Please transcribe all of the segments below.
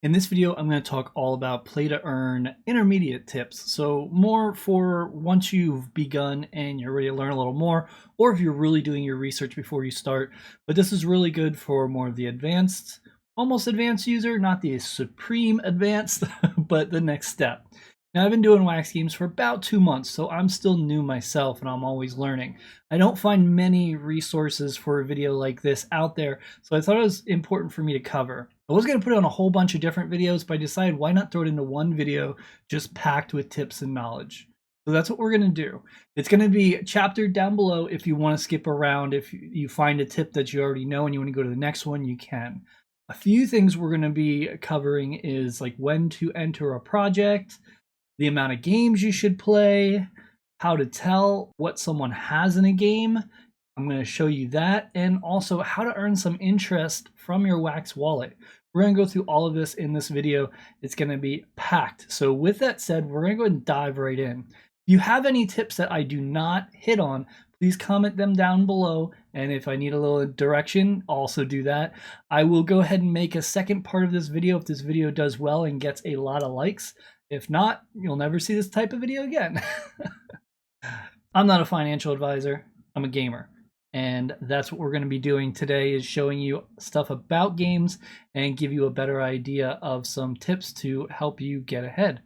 In this video, I'm going to talk all about play to earn intermediate tips. So more for once you've begun and you're ready to learn a little more, or if you're really doing your research before you start. But this is really good for more of the advanced, almost advanced user, not the supreme advanced, but the next step. Now I've been doing wax games for about 2 months, so I'm still new myself and I'm always learning. I don't find many resources for a video like this out there, so I thought it was important for me to cover. I was going to put on a whole bunch of different videos, but I decided why not throw it into one video just packed with tips and knowledge. So that's what we're going to do. It's going to be chaptered down below. If you want to skip around, if you find a tip that you already know and you want to go to the next one, you can. A few things we're going to be covering is like when to enter a project, the amount of games you should play, how to tell what someone has in a game. I'm going to show you that, and also how to earn some interest from your Wax wallet. We're going to go through all of this in this video. It's going to be packed. So with that said, we're going to go ahead and dive right in. If you have any tips that I do not hit on, please comment them down below. And if I need a little direction, also do that. I will go ahead and make a second part of this video if this video does well and gets a lot of likes. If not, you'll never see this type of video again. I'm not a financial advisor. I'm a gamer. And that's what we're going to be doing today, is showing you stuff about games and give you a better idea of some tips to help you get ahead.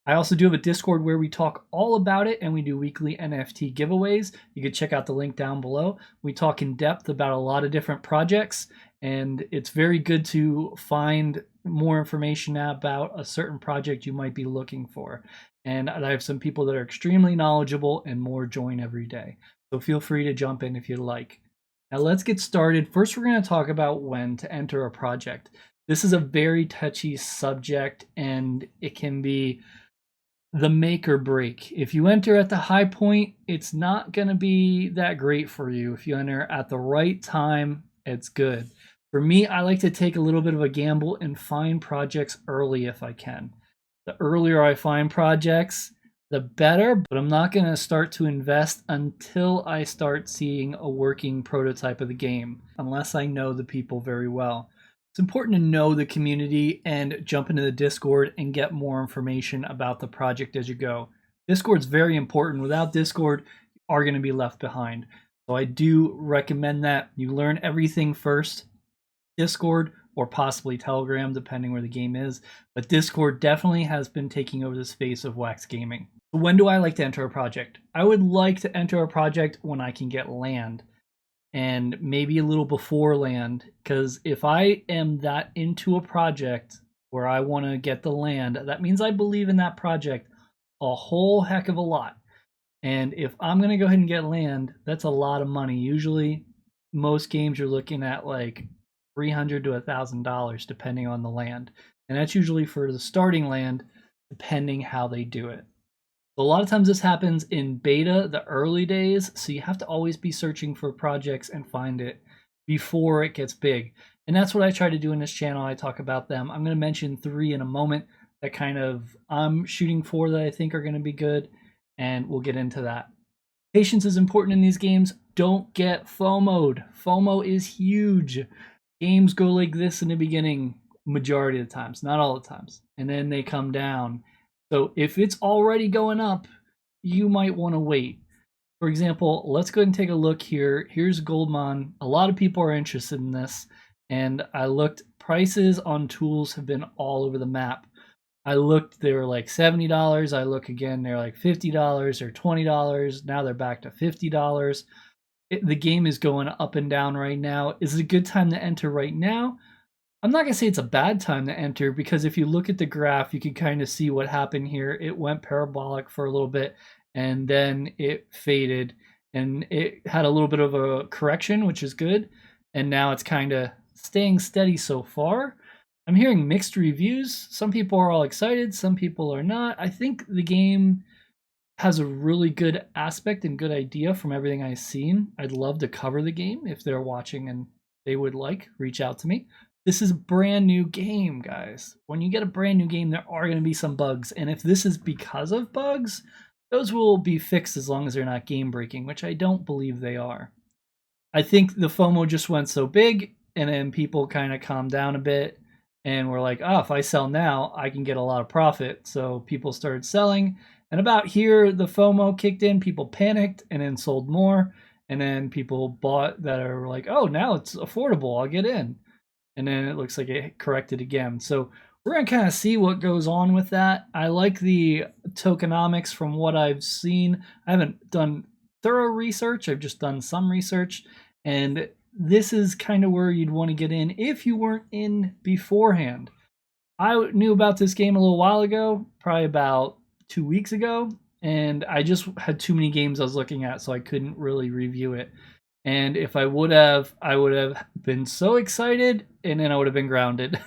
I also do have a Discord where we talk all about it, and we do weekly NFT giveaways. You can check out the link down below. We talk in depth about a lot of different projects, and it's very good to find more information about a certain project you might be looking for. And I have some people that are extremely knowledgeable, and more join every day. So feel free to jump in if you'd like. Now let's get started. First, we're going to talk about when to enter a project. This is a very touchy subject, and it can be the make or break. If you enter at the high point, it's not going to be that great for you. If you enter at the right time, it's good. For me, I like to take a little bit of a gamble and find projects early if I can. The earlier I find projects, the better, but I'm not going to start to invest until I start seeing a working prototype of the game, unless I know the people very well. It's important to know the community and jump into the Discord and get more information about the project as you go. Discord's very important. Without Discord, you are going to be left behind. So I do recommend that you learn everything first. Discord or possibly Telegram, depending where the game is. But Discord definitely has been taking over the space of Wax Gaming. So when do I like to enter a project? I would like to enter a project when I can get land, and maybe a little before land, because if I am that into a project where I want to get the land, that means I believe in that project a whole heck of a lot. And if I'm going to go ahead and get land, that's a lot of money. Usually most games you're looking at like $300 to $1,000 depending on the land, and that's usually for the starting land, depending how they do it. A lot of times this happens in beta, the early days, so you have to always be searching for projects and find it before it gets big. And that's what I try to do in this channel. I talk about them. I'm going to mention 3 in a moment that kind of I'm shooting for that I think are going to be good, and we'll get into that. Patience is important in these games. Don't get FOMO'd. FOMO is huge. Games go like this in the beginning majority of the times, not all the times, and then they come down. So if it's already going up, you might want to wait. For example, let's go ahead and take a look here. Here's Goldmon. A lot of people are interested in this, and I looked. Prices on tools have been all over the map. I looked, they were like $70. I look again, they're like $50 or $20. Now they're back to $50. The game is going up and down right now. Is it a good time to enter right now? I'm not going to say it's a bad time to enter, because if you look at the graph, you can kind of see what happened here. It went parabolic for a little bit, and then it faded, and it had a little bit of a correction, which is good. And now it's kind of staying steady so far. I'm hearing mixed reviews. Some people are all excited. Some people are not. I think the game has a really good aspect and good idea from everything I've seen. I'd love to cover the game. If they're watching and they would like, reach out to me. This is a brand new game, guys. When you get a brand new game, there are going to be some bugs. And if this is because of bugs, those will be fixed as long as they're not game breaking, which I don't believe they are. I think the FOMO just went so big, and then people kind of calmed down a bit. And we're like, oh, if I sell now, I can get a lot of profit. So people started selling. And about here, the FOMO kicked in. People panicked and then sold more. And then people bought that are like, oh, now it's affordable. I'll get in. And then it looks like it corrected again. So we're going to kind of see what goes on with that. I like the tokenomics from what I've seen. I haven't done thorough research. I've just done some research. And this is kind of where you'd want to get in if you weren't in beforehand. I knew about this game a little while ago, probably about 2 weeks ago, and I just had too many games I was looking at, so I couldn't really review it. And if I would have been so excited, and then I would have been grounded.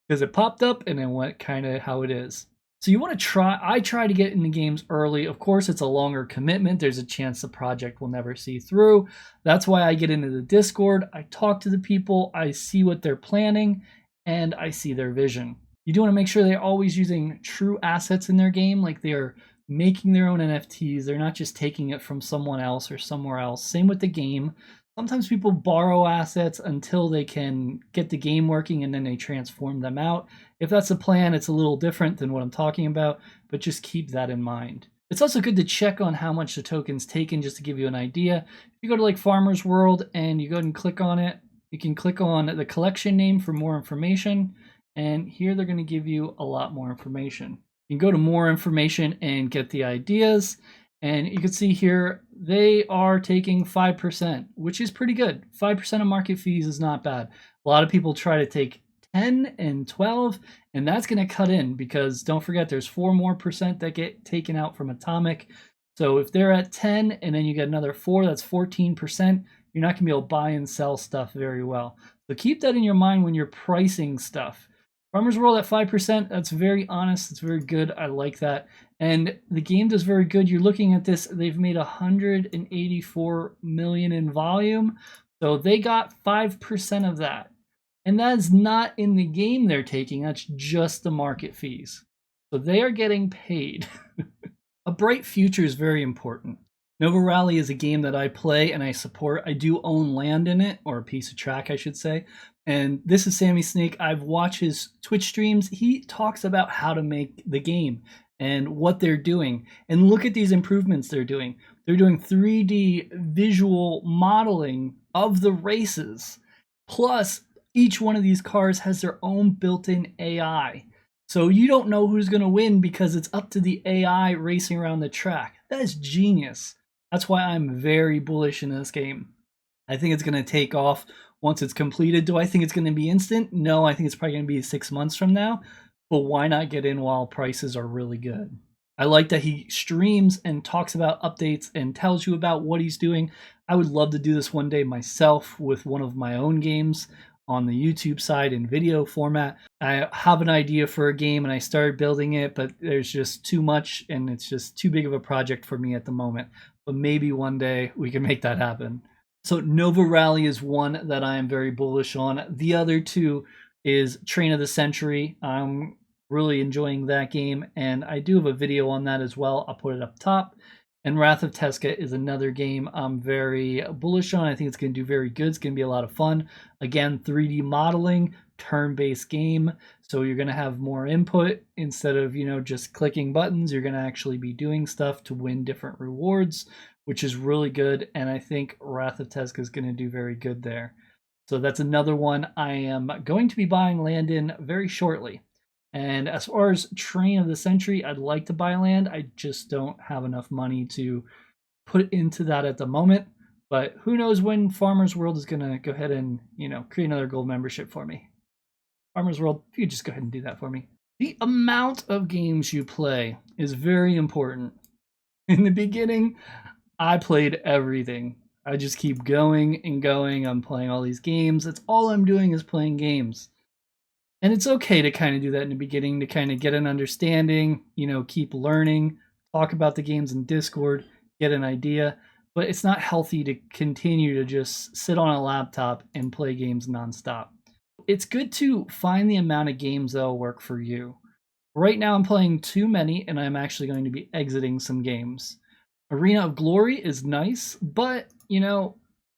Because it popped up and then went kind of how it is. So you want to I try to get into games early. Of course, it's a longer commitment. There's a chance the project will never see through. That's why I get into the Discord. I talk to the people. I see what they're planning, and I see their vision. You do want to make sure they're always using true assets in their game, like they are making their own NFTs. They're not just taking it from someone else or somewhere else. Same with the game. Sometimes people borrow assets until they can get the game working and then they transform them out. If that's the plan, it's a little different than what I'm talking about, but just keep that in mind. It's also good to check on how much the token's taken just to give you an idea. If you go to like Farmer's World and you go ahead and click on it, you can click on the collection name for more information. And here they're going to give you a lot more information. You can go to more information and get the ideas. And you can see here, they are taking 5%, which is pretty good. 5% of market fees is not bad. A lot of people try to take 10 and 12, and that's going to cut in because don't forget there's 4 more percent that get taken out from Atomic. So if they're at 10 and then you get another 4, that's 14%. You're not going to be able to buy and sell stuff very well. So keep that in your mind when you're pricing stuff. Farmer's World at 5%, that's very honest, it's very good, I like that. And the game does very good. You're looking at this, they've made 184 million in volume, so they got 5% of that. And that's not in the game they're taking, that's just the market fees. So they are getting paid. A bright future is very important. Nova Rally is a game that I play and I support. I do own land in it, or a piece of track, I should say. And this is Sammy Snake. I've watched his Twitch streams. He talks about how to make the game and what they're doing. And look at these improvements they're doing. They're doing 3D visual modeling of the races. Plus, each one of these cars has their own built-in AI. So you don't know who's going to win because it's up to the AI racing around the track. That is genius. That's why I'm very bullish in this game. I think it's going to take off once it's completed. Do I think it's going to be instant? No, I think it's probably going to be 6 months from now. But why not get in while prices are really good? I like that he streams and talks about updates and tells you about what he's doing. I would love to do this one day myself with one of my own games on the YouTube side in video format. I have an idea for a game and I started building it, but there's just too much and it's just too big of a project for me at the moment. But maybe one day we can make that happen. So Nova Rally is one that I am very bullish on. The other two is Train of the Century. I'm really enjoying that game, and I do have a video on that as well. I'll put it up top. And Wrath of Tesca is another game I'm very bullish on. I think it's going to do very good. It's going to be a lot of fun. Again, 3D modeling, turn-based game. So you're going to have more input instead of, just clicking buttons. You're going to actually be doing stuff to win different rewards, which is really good. And I think Wrath of Tesca is going to do very good there. So that's another one I am going to be buying land in very shortly. And as far as Train of the Century, I'd like to buy land. I just don't have enough money to put into that at the moment. But who knows when Farmer's World is going to go ahead and, create another gold membership for me. Farmer's World, if you could just go ahead and do that for me. The amount of games you play is very important. In the beginning, I played everything. I just keep going and going. I'm playing all these games. That's all I'm doing is playing games. And it's okay to kind of do that in the beginning to kind of get an understanding, keep learning, talk about the games in Discord, get an idea. But it's not healthy to continue to just sit on a laptop and play games nonstop. It's good to find the amount of games that'll work for you. Right now I'm playing too many and I'm actually going to be exiting some games. Arena of Glory is nice, but,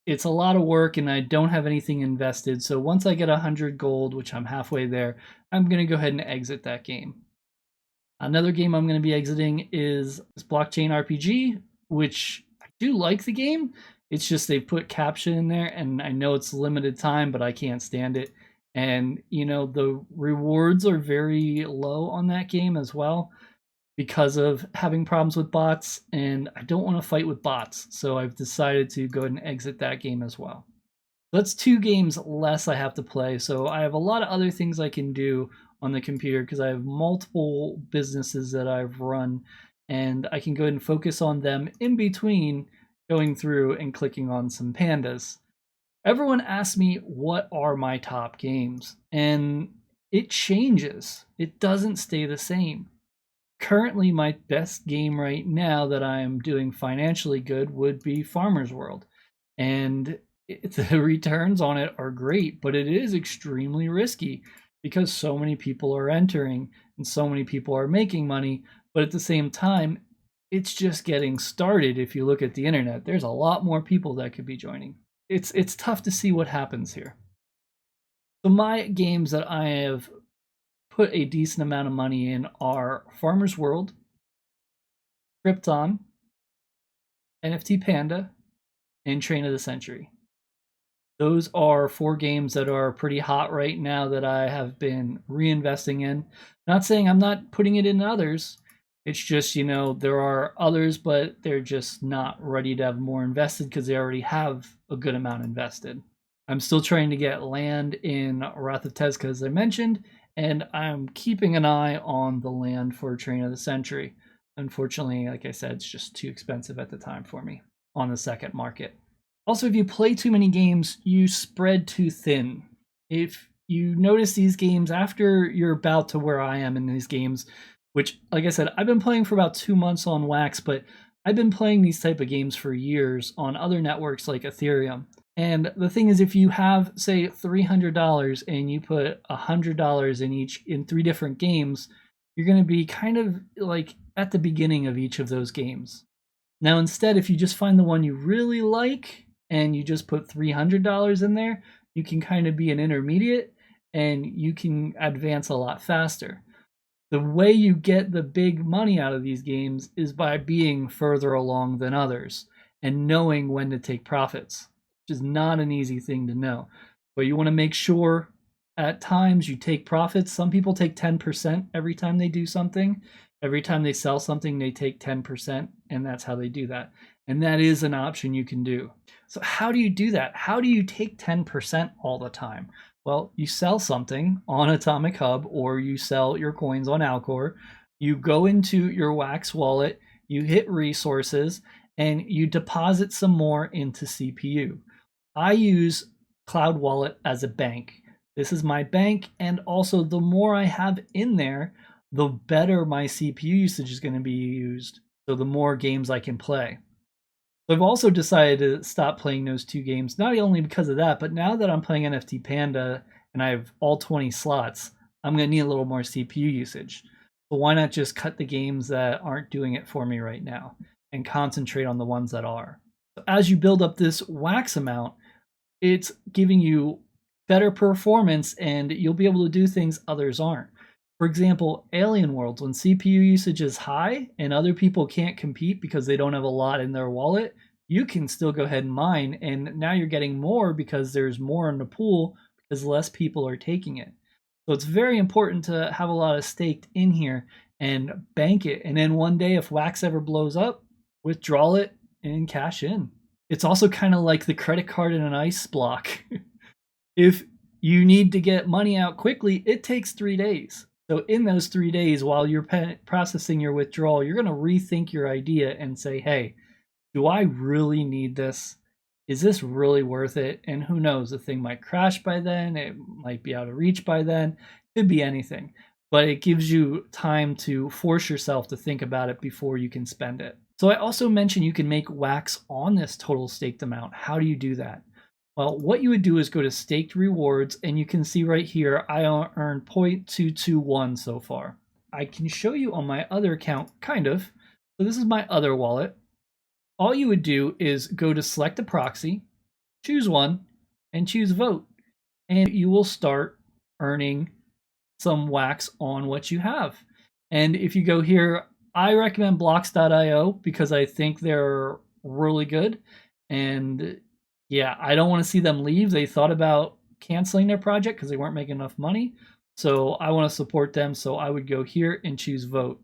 it's a lot of work and I don't have anything invested. So once I get 100 gold, which I'm halfway there, I'm going to go ahead and exit that game. Another game I'm going to be exiting is this Blockchain RPG, which I do like the game. It's just they put caption in there, and I know it's limited time, but I can't stand it. And, you know, the rewards are very low on that game as well because of having problems with bots, and I don't want to fight with bots. So I've decided to go ahead and exit that game as well. That's 2 games less I have to play. So I have a lot of other things I can do on the computer because I have multiple businesses that I've run, and I can go ahead and focus on them in between going through and clicking on some pandas. Everyone asks me what are my top games, and it changes. It doesn't stay the same. Currently, my best game right now that I'm doing financially good would be Farmer's World. And the returns on it are great, but it is extremely risky because so many people are entering and so many people are making money. But at the same time, it's just getting started. If you look at the internet, there's a lot more people that could be joining. It's tough to see what happens here. So my games that I have put a decent amount of money in are Farmer's World, Krypton, NFT Panda, and Train of the Century. Those are 4 games that are pretty hot right now that I have been reinvesting in. Not saying I'm not putting it in others. It's just, you know, there are others, but they're just not ready to have more invested because they already have a good amount invested. I'm still trying to get land in Wrath of Tezca, as I mentioned, and I'm keeping an eye on the land for Train of the Century. Unfortunately, like I said, it's just too expensive at the time for me on the second market. Also, if you play too many games, you spread too thin. If you notice these games after you're about to where I am in these games, which, like I said, I've been playing for about 2 months on Wax, but I've been playing these type of games for years on other networks like Ethereum. And the thing is, if you have, say, $300 and you put $100 in 3 different games, you're going to be kind of like at the beginning of each of those games. Now, instead, if you just find the one you really like and you just put $300 in there, you can kind of be an intermediate and you can advance a lot faster. The way you get the big money out of these games is by being further along than others and knowing when to take profits, which is not an easy thing to know. But you want to make sure at times you take profits. Some people take 10% every time they do something. Every time they sell something, they take 10%, and that's how they do that. And that is an option you can do. So how do you do that? How do you take 10% all the time? Well, you sell something on Atomic Hub or you sell your coins on Alcor. You go into your Wax wallet, you hit resources, and you deposit some more into CPU. I use Cloud Wallet as a bank. This is my bank, and also the more I have in there, the better my CPU usage is going to be used, so the more games I can play. So I've also decided to stop playing those 2 games, not only because of that, but now that I'm playing NFT Panda and I have all 20 slots, I'm going to need a little more CPU usage. So why not just cut the games that aren't doing it for me right now and concentrate on the ones that are? So as you build up this Wax amount, it's giving you better performance and you'll be able to do things others aren't. For example, Alien Worlds, when CPU usage is high and other people can't compete because they don't have a lot in their wallet, you can still go ahead and mine, and now you're getting more because there's more in the pool because less people are taking it. So it's very important to have a lot of staked in here and bank it. And then one day, if Wax ever blows up, withdraw it and cash in. It's also kind of like the credit card in an ice block. If you need to get money out quickly, it takes 3 days. So in those 3 days, while you're processing your withdrawal, you're going to rethink your idea and say, hey, do I really need this? Is this really worth it? And who knows, the thing might crash by then. It might be out of reach by then. It could be anything. But it gives you time to force yourself to think about it before you can spend it. So I also mentioned you can make Wax on this total staked amount. How do you do that? Well, what you would do is go to staked rewards, and you can see right here, I earned 0.221 so far. I can show you on my other account, kind of. So this is my other wallet. All you would do is go to select a proxy, choose one, and choose vote. And you will start earning some wax on what you have. And if you go here, I recommend blocks.io because I think they're really good. And yeah, I don't want to see them leave. They thought about canceling their project because they weren't making enough money. So I want to support them. So I would go here and choose vote.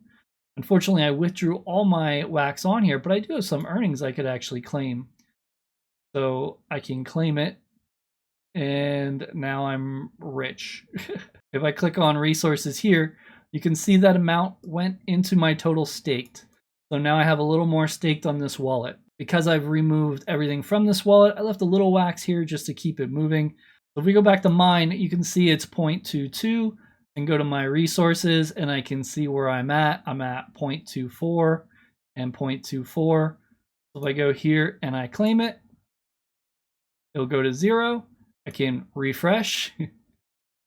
Unfortunately, I withdrew all my wax on here, but I do have some earnings I could actually claim. So I can claim it, and now I'm rich. If I click on resources here, you can see that amount went into my total staked. So now I have a little more staked on this wallet. Because I've removed everything from this wallet, I left a little wax here just to keep it moving. So if we go back to mine, you can see it's 0.22 and go to my resources and I can see where I'm at. I'm at 0.24 and 0.24. So if I go here and I claim it, it'll go to 0. I can refresh,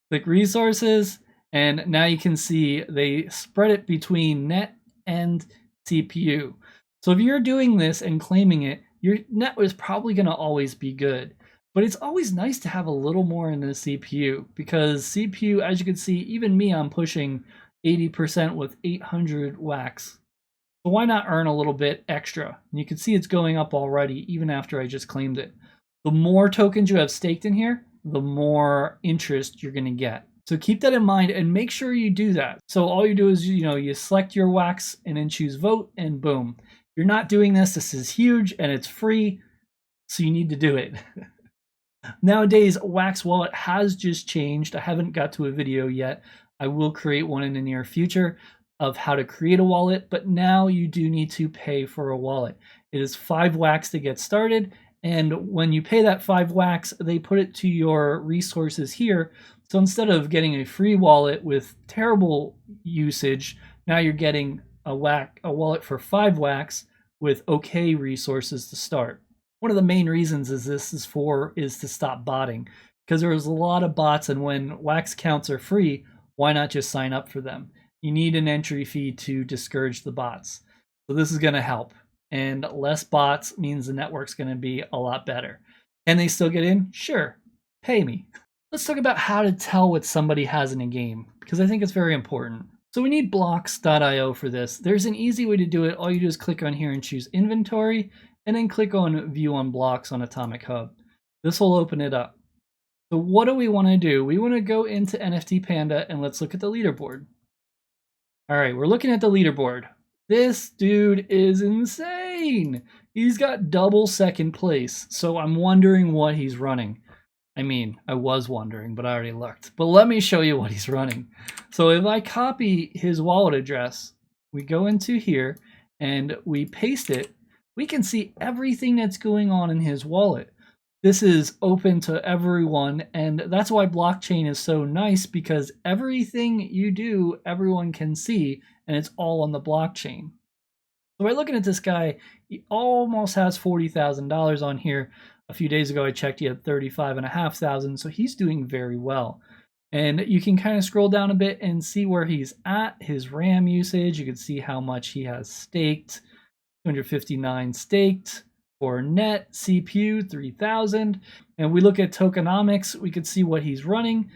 click resources, and now you can see they spread it between net and CPU. So if you're doing this and claiming it, your net is probably going to always be good. But it's always nice to have a little more in the CPU because CPU, as you can see, even me, I'm pushing 80% with 800 wax. So why not earn a little bit extra? And you can see it's going up already even after I just claimed it. The more tokens you have staked in here, the more interest you're going to get. So keep that in mind and make sure you do that. So all you do is, you select your wax and then choose vote and boom. If you're not doing this, this is huge and it's free. So you need to do it. Nowadays, Wax Wallet has just changed. I haven't got to a video yet. I will create one in the near future of how to create a wallet, but now you do need to pay for a wallet. It is 5 wax to get started. And when you pay that 5 wax, they put it to your resources here. So instead of getting a free wallet with terrible usage, now you're getting a wallet for 5 wax with okay resources to start. One of the main reasons is to stop botting, because there's a lot of bots, and when wax counts are free, why not just sign up for them? You need an entry fee to discourage the bots. So this is going to help. And less bots means the network's going to be a lot better. Can they still get in? Sure. Pay me. Let's talk about how to tell what somebody has in a game, because I think it's very important. So we need blocks.io for this. There's an easy way to do it. All you do is click on here and choose inventory, and then click on view on blocks on Atomic Hub. This will open it up. So what do we want to do? We want to go into NFT Panda and let's look at the leaderboard. All right, we're looking at the leaderboard. This dude is insane. He's got double second place. So I'm wondering what he's running. I mean, I was wondering, but I already looked. But let me show you what he's running. So if I copy his wallet address, we go into here and we paste it, we can see everything that's going on in his wallet. This is open to everyone, and that's why blockchain is so nice, because everything you do, everyone can see, and it's all on the blockchain. So by looking at this guy, he almost has $40,000 on here. A few days ago, I checked, he had 35,500, so he's doing very well. And you can kind of scroll down a bit and see where he's at, his RAM usage. You can see how much he has staked. 259 staked for net, CPU 3000, and we look at tokenomics, we could see what he's running.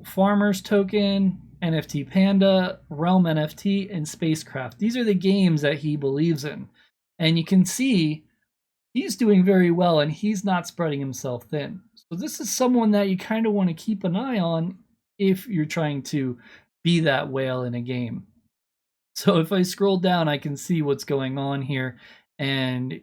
Farmers token, NFT Panda, Realm NFT, and Spacecraft. These are the games that he believes in, and you can see he's doing very well and he's not spreading himself thin. So this is someone that you kind of want to keep an eye on if you're trying to be that whale in a game. So if I scroll down, I can see what's going on here and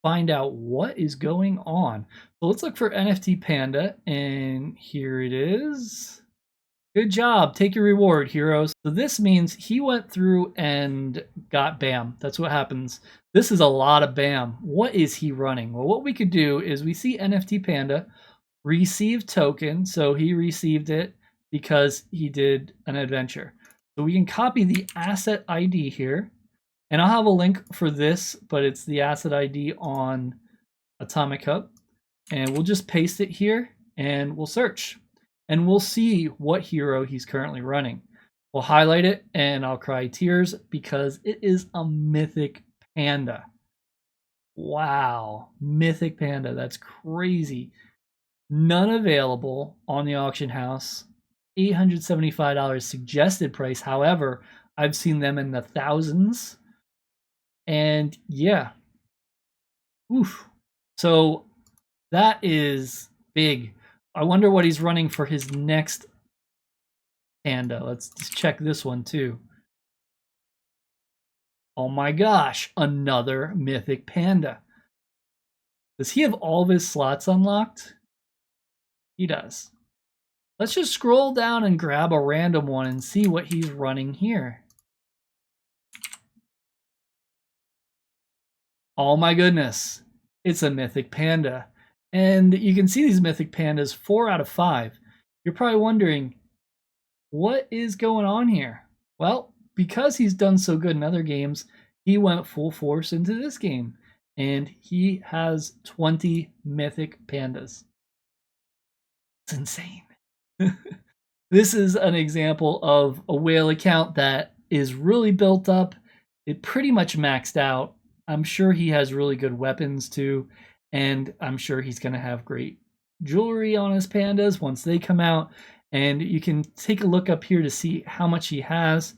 find out what is going on. So let's look for NFT Panda, and here it is. Good job. Take your reward, heroes. So this means he went through and got BAM. That's what happens. This is a lot of BAM. What is he running? Well, what we could do is we see NFT Panda receive token. So he received it because he did an adventure. So we can copy the asset ID here, and I'll have a link for this, but it's the asset ID on Atomic Hub, and we'll just paste it here and we'll search, and we'll see what hero he's currently running. We'll highlight it and I'll cry tears because it is a mythic panda. Wow. Mythic Panda. That's crazy. None available on the auction house. $875 suggested price. However, I've seen them in the thousands. And yeah. Oof. So that is big. I wonder what he's running for his next panda. Let's just check this one too. Oh my gosh, another mythic panda. Does he have all of his slots unlocked? He does. Let's just scroll down and grab a random one and see what he's running here. Oh my goodness, it's a mythic panda. And you can see these mythic pandas 4 out of 5. You're probably wondering, what is going on here? Well, because he's done so good in other games, he went full force into this game. And he has 20 mythic pandas. It's insane. This is an example of a whale account that is really built up. It pretty much maxed out. I'm sure he has really good weapons too. And I'm sure he's going to have great jewelry on his pandas once they come out. And you can take a look up here to see how much he has.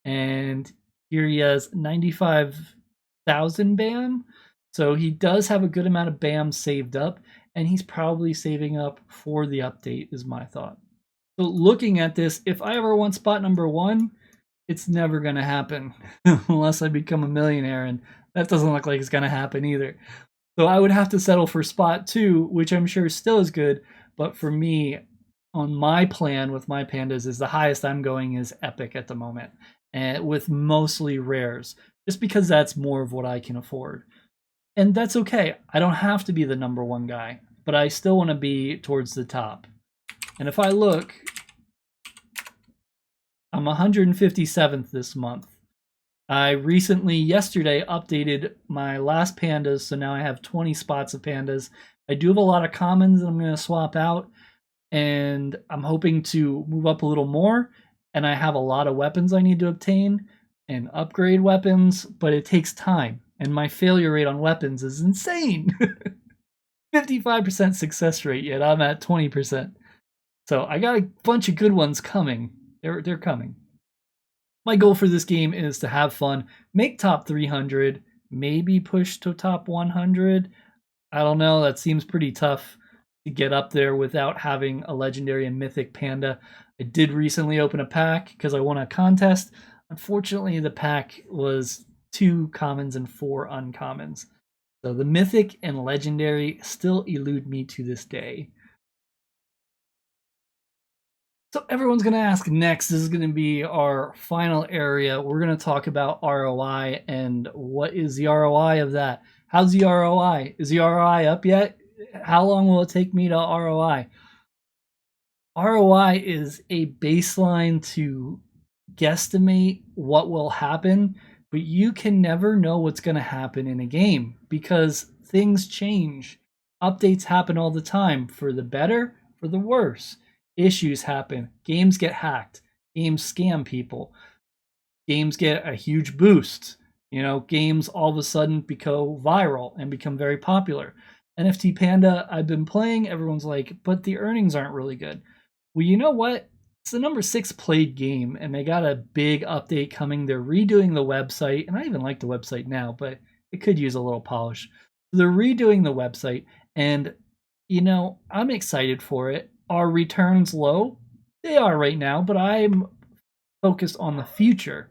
And here he has 95,000 BAM. So he does have a good amount of BAM saved up. And he's probably saving up for the update is my thought. So looking at this, if I ever want spot number 1, it's never going to happen unless I become a millionaire. And that doesn't look like it's going to happen either. So I would have to settle for spot 2, which I'm sure still is good. But for me, on my plan with my pandas, is the highest I'm going is epic at the moment. And with mostly rares, just because that's more of what I can afford. And that's okay. I don't have to be the number 1 guy, but I still want to be towards the top. And if I look, I'm 157th this month. I recently, yesterday, updated my last pandas, so now I have 20 spots of pandas. I do have a lot of commons that I'm going to swap out, and I'm hoping to move up a little more, and I have a lot of weapons I need to obtain and upgrade weapons, but it takes time, and my failure rate on weapons is insane. 55% success rate, yet I'm at 20%. So I got a bunch of good ones coming. They're coming. My goal for this game is to have fun, make top 300, maybe push to top 100. I don't know, that seems pretty tough to get up there without having a legendary and mythic panda. I did recently open a pack because I won a contest. Unfortunately, the pack was 2 commons and 4 uncommons. So the mythic and legendary still elude me to this day. So everyone's going to ask next, this is going to be our final area. We're going to talk about ROI and what is the ROI of that? How's the ROI? Is the ROI up yet? How long will it take me to ROI? ROI is a baseline to guesstimate what will happen, but you can never know what's going to happen in a game because things change. Updates happen all the time, for the better, for the worse. Issues happen. Games get hacked. Games scam people. Games get a huge boost. Games all of a sudden become viral and become very popular. NFT Panda, I've been playing. Everyone's like, but the earnings aren't really good. Well, you know what? It's the number 6 played game, and they got a big update coming. They're redoing the website, and I even like the website now, but it could use a little polish. They're redoing the website, and, I'm excited for it. Are returns low? They are right now, but I'm focused on the future,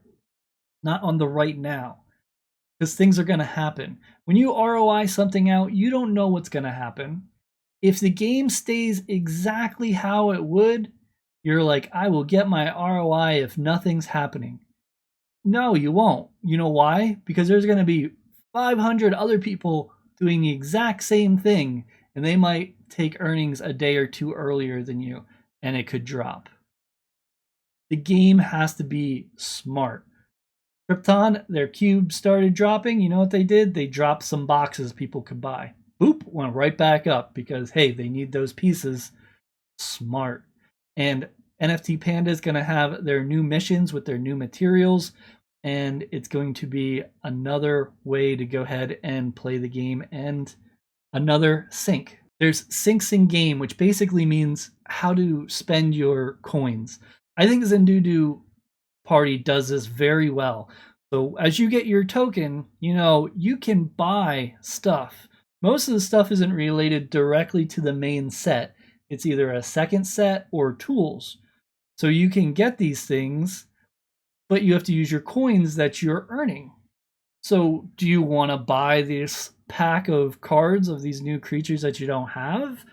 not on the right now, because things are going to happen. When you ROI something out, you don't know what's going to happen. If the game stays exactly how it would, you're like, I will get my ROI if nothing's happening. No, you won't. You know why? Because there's going to be 500 other people doing the exact same thing, and they might take earnings a day or 2 earlier than you, and it could drop. The game has to be smart. Krypton, their cube started dropping. You know what they did? They dropped some boxes people could buy. Boop, went right back up because, hey, they need those pieces. Smart. And NFT Panda is going to have their new missions with their new materials. and it's going to be another way to go ahead and play the game and another sync. There's syncs in game, which basically means how to spend your coins. I think Zendudu Party does this very well. So as you get your token, you can buy stuff. Most of the stuff isn't related directly to the main set. It's either a second set or tools. So you can get these things, but you have to use your coins that you're earning. So do you want to buy this pack of cards of these new creatures that you don't have?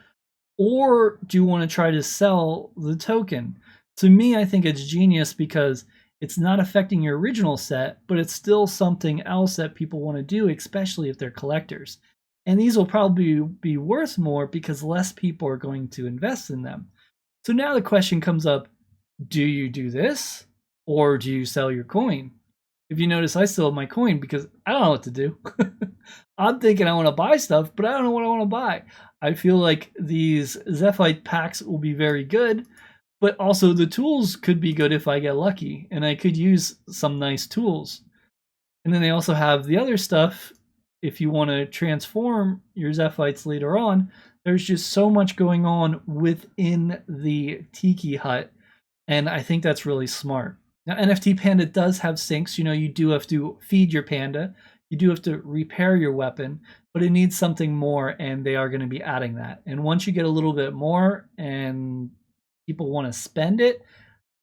Or do you want to try to sell the token? To me, I think it's genius because it's not affecting your original set, but it's still something else that people want to do, especially if they're collectors. And these will probably be worth more because less people are going to invest in them. So now the question comes up, do you do this or do you sell your coin? If you notice, I still have my coin because I don't know what to do. I'm thinking I want to buy stuff, but I don't know what I want to buy. I feel like these Zephite packs will be very good, but also the tools could be good if I get lucky, and I could use some nice tools. And then they also have the other stuff. If you want to transform your Zephites later on, there's just so much going on within the Tiki Hut, and I think that's really smart. Now, NFT Panda does have syncs. You do have to feed your panda. You do have to repair your weapon, but it needs something more, and they are going to be adding that. And once you get a little bit more and people want to spend it,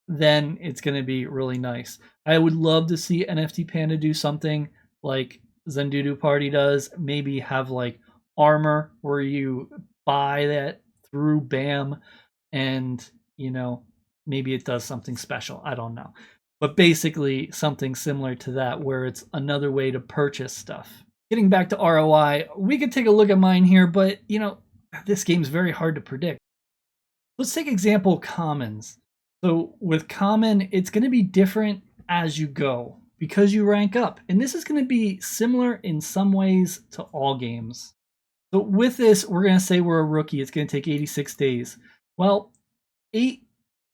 then it's going to be really nice. I would love to see NFT Panda do something like Zendudu Party does. Maybe have like armor where you buy that through BAM, and maybe it does something special. I don't know. But basically something similar to that where it's another way to purchase stuff. Getting back to ROI, we could take a look at mine here, but this game's very hard to predict. Let's take example commons. So with common, it's going to be different as you go because you rank up. And this is going to be similar in some ways to all games. So with this, we're going to say we're a rookie. It's going to take 86 days. Well, 8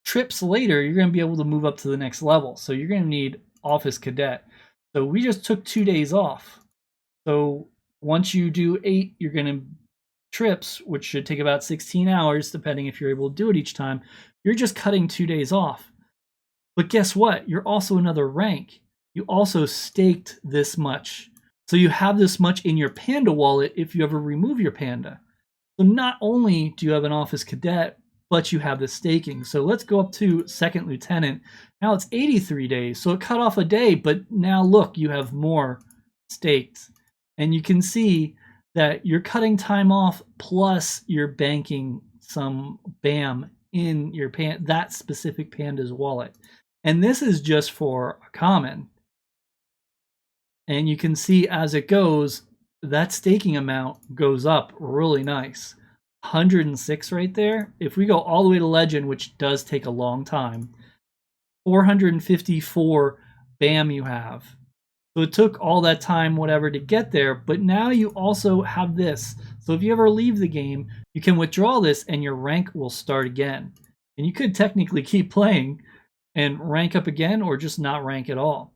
trips later, you're going to be able to move up to the next level. So you're going to need office cadet. So we just took 2 days off. So once you do 8, you're going to trips, which should take about 16 hours, depending if you're able to do it each time. You're just cutting 2 days off. But guess what? You're also another rank. You also staked this much. So you have this much in your panda wallet if you ever remove your panda. So not only do you have an office cadet, but you have the staking. So let's go up to second lieutenant. Now it's 83 days. So it cut off a day, but now look, you have more staked. And you can see that you're cutting time off plus you're banking some BAM in your that specific panda's wallet. And this is just for a common. And you can see as it goes, that staking amount goes up really nice. 106 right there. If we go all the way to legend, which does take a long time, 454 BAM you have. So it took all that time, whatever, to get there, but now you also have this. So if you ever leave the game, you can withdraw this and your rank will start again. And you could technically keep playing and rank up again or just not rank at all.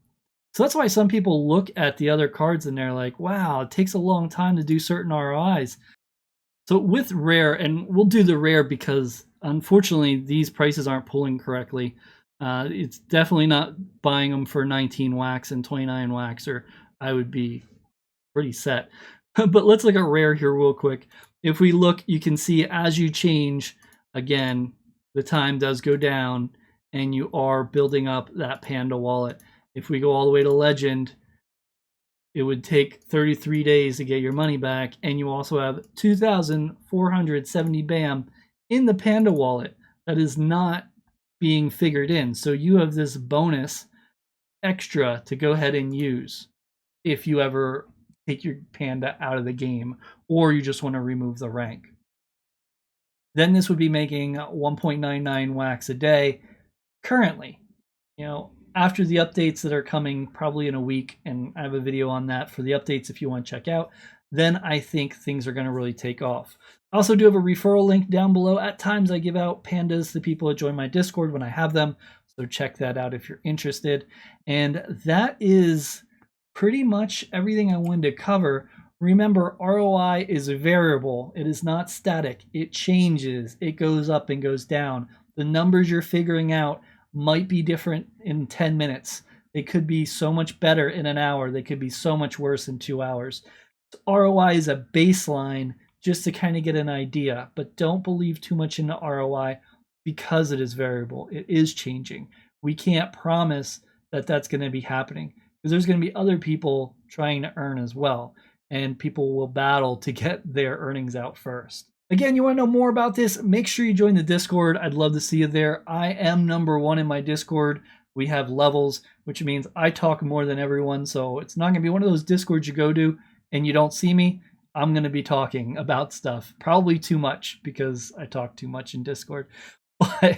So that's why some people look at the other cards and they're like, wow, it takes a long time to do certain ROIs. So with rare, and we'll do the rare because unfortunately these prices aren't pulling correctly. It's definitely not buying them for 19 wax and 29 wax, or I would be pretty set. But let's look at rare here real quick. If we look, you can see as you change, again, the time does go down and you are building up that panda wallet. If we go all the way to legend, it would take 33 days to get your money back, and you also have 2,470 BAM in the panda wallet that is not being figured in. So you have this bonus extra to go ahead and use if you ever take your panda out of the game or you just want to remove the rank. Then this would be making 1.99 wax a day currently. After the updates that are coming probably in a week, and I have a video on that for the updates if you want to check out, then I think things are going to really take off. I also do have a referral link down below. At times I give out pandas to people that join my Discord when I have them. So check that out if you're interested. And that is pretty much everything I wanted to cover. Remember, ROI is a variable. It is not static. It changes. It goes up and goes down. The numbers you're figuring out might be different in 10 minutes. They could be so much better in an hour. They could be so much worse in 2 hours. ROI is a baseline just to kind of get an idea, but don't believe too much into ROI because it is variable. It is changing. We can't promise that that's going to be happening because there's going to be other people trying to earn as well, and people will battle to get their earnings out first. Again, you want to know more about this, make sure you join the Discord. I'd love to see you there. I am #1 in my Discord. We have levels, which means I talk more than everyone, so it's not going to be one of those Discords you go to and you don't see me. I'm going to be talking about stuff, probably too much because I talk too much in Discord. But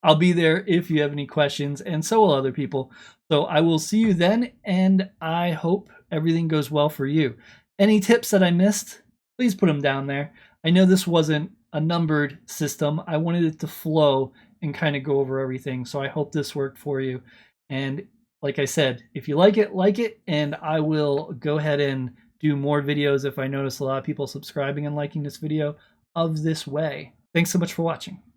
I'll be there if you have any questions, and so will other people. So I will see you then, and I hope everything goes well for you. Any tips that I missed, please put them down there. I know this wasn't a numbered system. I wanted it to flow and kind of go over everything. So I hope this worked for you. And like I said, if you like it, and I will go ahead and do more videos if I notice a lot of people subscribing and liking this video of this way. Thanks so much for watching.